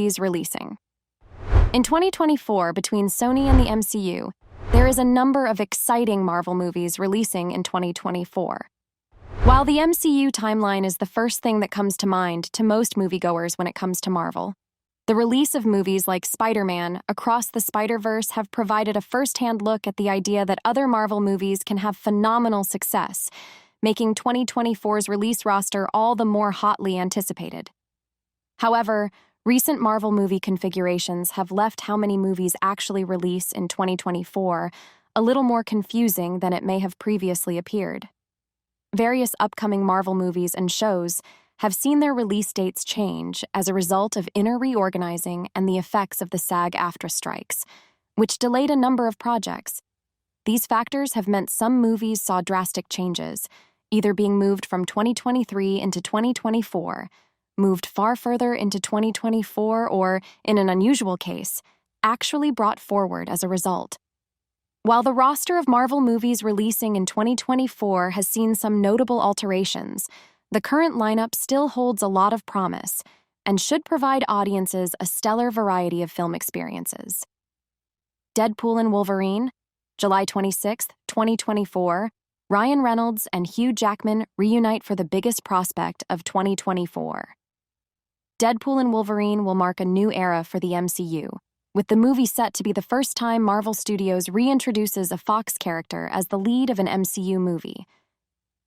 movies releasing. In 2024, between Sony and the MCU, there is a number of exciting Marvel movies releasing in 2024. While the MCU timeline is the first thing that comes to mind to most moviegoers when it comes to Marvel, the release of movies like Spider-Man, Across the Spider-Verse have provided a first-hand look at the idea that other Marvel movies can have phenomenal success, making 2024's release roster all the more hotly anticipated. However, recent Marvel movie configurations have left how many movies actually release in 2024 a little more confusing than it may have previously appeared. Various upcoming Marvel movies and shows have seen their release dates change as a result of inner reorganizing and the effects of the SAG-AFTRA strikes, which delayed a number of projects. These factors have meant some movies saw drastic changes, either being moved from 2023 into 2024, moved far further into 2024, or, in an unusual case, actually brought forward as a result. While the roster of Marvel movies releasing in 2024 has seen some notable alterations, the current lineup still holds a lot of promise and should provide audiences a stellar variety of film experiences. Deadpool and Wolverine, July 26, 2024, Ryan Reynolds and Hugh Jackman reunite for the biggest prospect of 2024. Deadpool and Wolverine will mark a new era for the MCU, with the movie set to be the first time Marvel Studios reintroduces a Fox character as the lead of an MCU movie.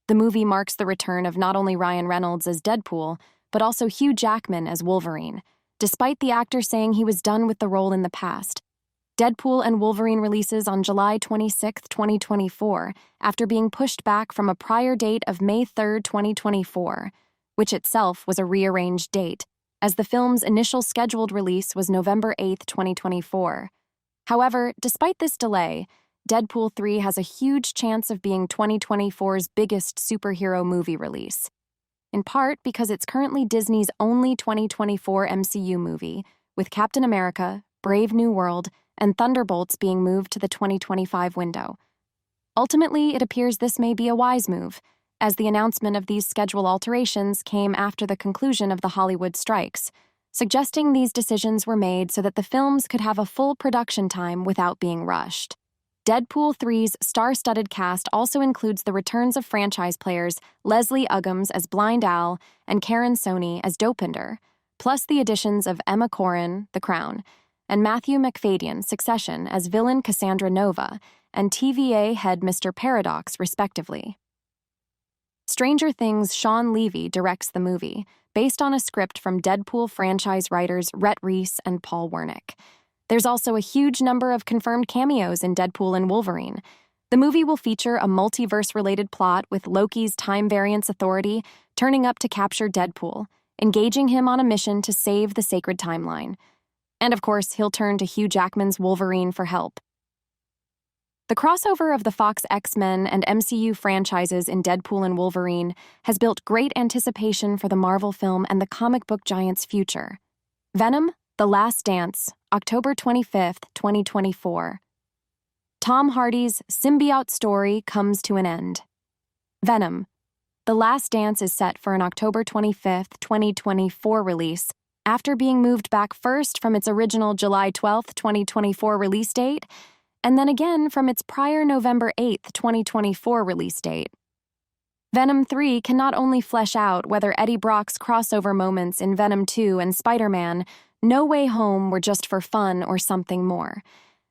The movie marks the return of not only Ryan Reynolds as Deadpool, but also Hugh Jackman as Wolverine, despite the actor saying he was done with the role in the past. Deadpool and Wolverine releases on July 26, 2024, after being pushed back from a prior date of May 3, 2024, which itself was a rearranged date, as the film's initial scheduled release was November 8, 2024. However, despite this delay, Deadpool 3 has a huge chance of being 2024's biggest superhero movie release, in part because it's currently Disney's only 2024 MCU movie, with Captain America, Brave New World, and Thunderbolts being moved to the 2025 window. Ultimately, it appears this may be a wise move, as the announcement of these schedule alterations came after the conclusion of the Hollywood strikes, suggesting these decisions were made so that the films could have a full production time without being rushed. Deadpool 3's star-studded cast also includes the returns of franchise players Leslie Uggams as Blind Al and Karen Sony as Dopinder, plus the additions of Emma Corrin, The Crown, and Matthew Macfadyen, Succession, as villain Cassandra Nova, and TVA head Mr. Paradox, respectively. Stranger Things' Sean Levy directs the movie, based on a script from Deadpool franchise writers Rhett Reese and Paul Wernick. There's also a huge number of confirmed cameos in Deadpool and Wolverine. The movie will feature a multiverse-related plot with Loki's time variance authority turning up to capture Deadpool, engaging him on a mission to save the sacred timeline. And of course, he'll turn to Hugh Jackman's Wolverine for help. The crossover of the Fox X-Men and MCU franchises in Deadpool and Wolverine has built great anticipation for the Marvel film and the comic book giant's future. Venom, The Last Dance, October 25, 2024. Tom Hardy's symbiote story comes to an end. Venom, The Last Dance is set for an October 25, 2024 release, after being moved back first from its original July 12, 2024 release date, and then again from its prior November 8, 2024 release date. Venom 3 can not only flesh out whether Eddie Brock's crossover moments in Venom 2 and Spider-Man No Way Home were just for fun or something more,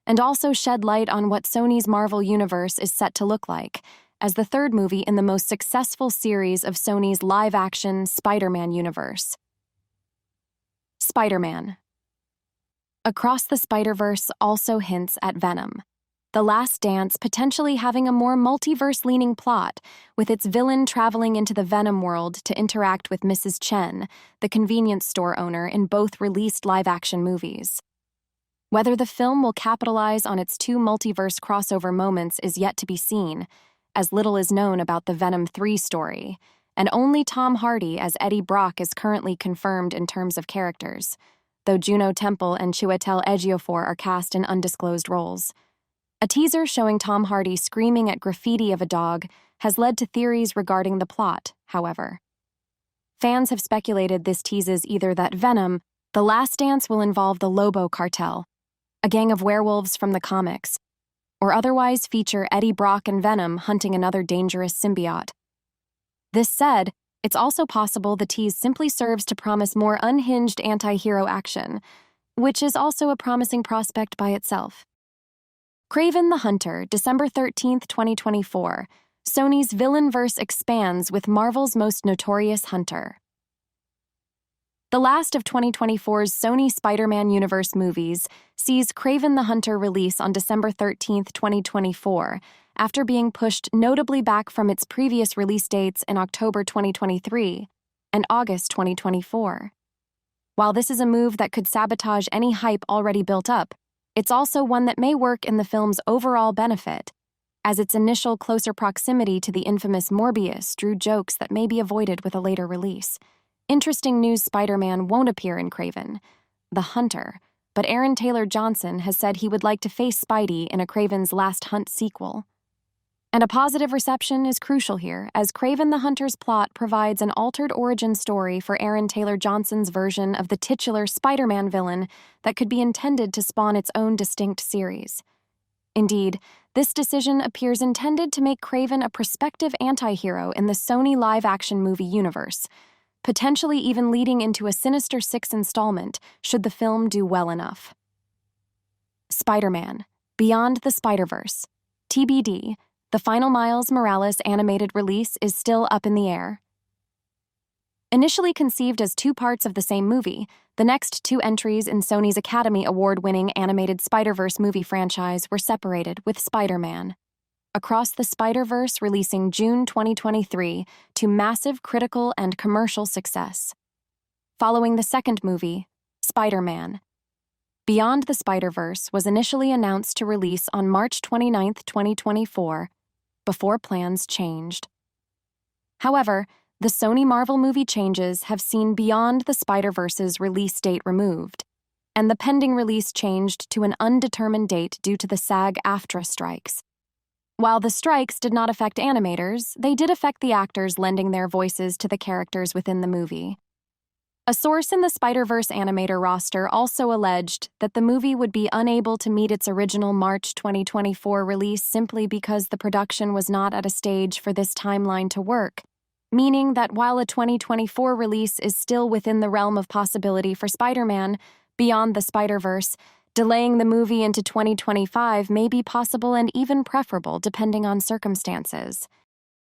and also shed light on what Sony's Marvel Universe is set to look like, as the third movie in the most successful series of Sony's live-action Spider-Man universe. Spider-Man. Across the Spider-Verse also hints at Venom, The Last Dance potentially having a more multiverse-leaning plot, with its villain traveling into the Venom world to interact with Mrs. Chen, the convenience store owner in both released live-action movies. Whether the film will capitalize on its two multiverse crossover moments is yet to be seen, as little is known about the Venom 3 story, and only Tom Hardy as Eddie Brock is currently confirmed in terms of characters, though Juno Temple and Chiwetel Ejiofor are cast in undisclosed roles. A teaser showing Tom Hardy screaming at graffiti of a dog has led to theories regarding the plot, however. Fans have speculated this teases either that Venom, The last dance will involve the Lobo Cartel, a gang of werewolves from the comics, or otherwise feature Eddie Brock and Venom hunting another dangerous symbiote. This said, it's also possible the tease simply serves to promise more unhinged anti-hero action, which is also a promising prospect by itself. Kraven the Hunter, December 13, 2024. Sony's villainverse expands with Marvel's most notorious hunter. The last of 2024's Sony Spider-Man universe movies sees Kraven the Hunter release on December 13, 2024, after being pushed notably back from its previous release dates in October 2023 and August 2024. While this is a move that could sabotage any hype already built up, it's also one that may work in the film's overall benefit, as its initial closer proximity to the infamous Morbius drew jokes that may be avoided with a later release. Interesting news: Spider-Man won't appear in Kraven the Hunter, but Aaron Taylor Johnson has said he would like to face Spidey in a Kraven's Last Hunt sequel. And a positive reception is crucial here, as Kraven the Hunter's plot provides an altered origin story for Aaron Taylor Johnson's version of the titular Spider-Man villain that could be intended to spawn its own distinct series. Indeed, this decision appears intended to make Kraven a prospective anti-hero in the Sony live-action movie universe, potentially even leading into a Sinister Six installment should the film do well enough. Spider-Man: Beyond the Spider-Verse. TBD, the final Miles Morales animated release is still up in the air. Initially conceived as two parts of the same movie, the next two entries in Sony's Academy Award-winning animated Spider-Verse movie franchise were separated, with Spider-Man: Across the Spider-Verse releasing June 2023 to massive critical and commercial success. Following the second movie, Spider-Man: Beyond the Spider-Verse was initially announced to release on March 29, 2024, before plans changed. However, the Sony Marvel movie changes have seen Beyond the Spider-Verse's release date removed, and the pending release changed to an undetermined date due to the SAG-AFTRA strikes. While the strikes did not affect animators, they did affect the actors lending their voices to the characters within the movie. A source in the Spider-Verse animator roster also alleged that the movie would be unable to meet its original March 2024 release simply because the production was not at a stage for this timeline to work, meaning that while a 2024 release is still within the realm of possibility for Spider-Man: Beyond the Spider-Verse, delaying the movie into 2025 may be possible and even preferable depending on circumstances.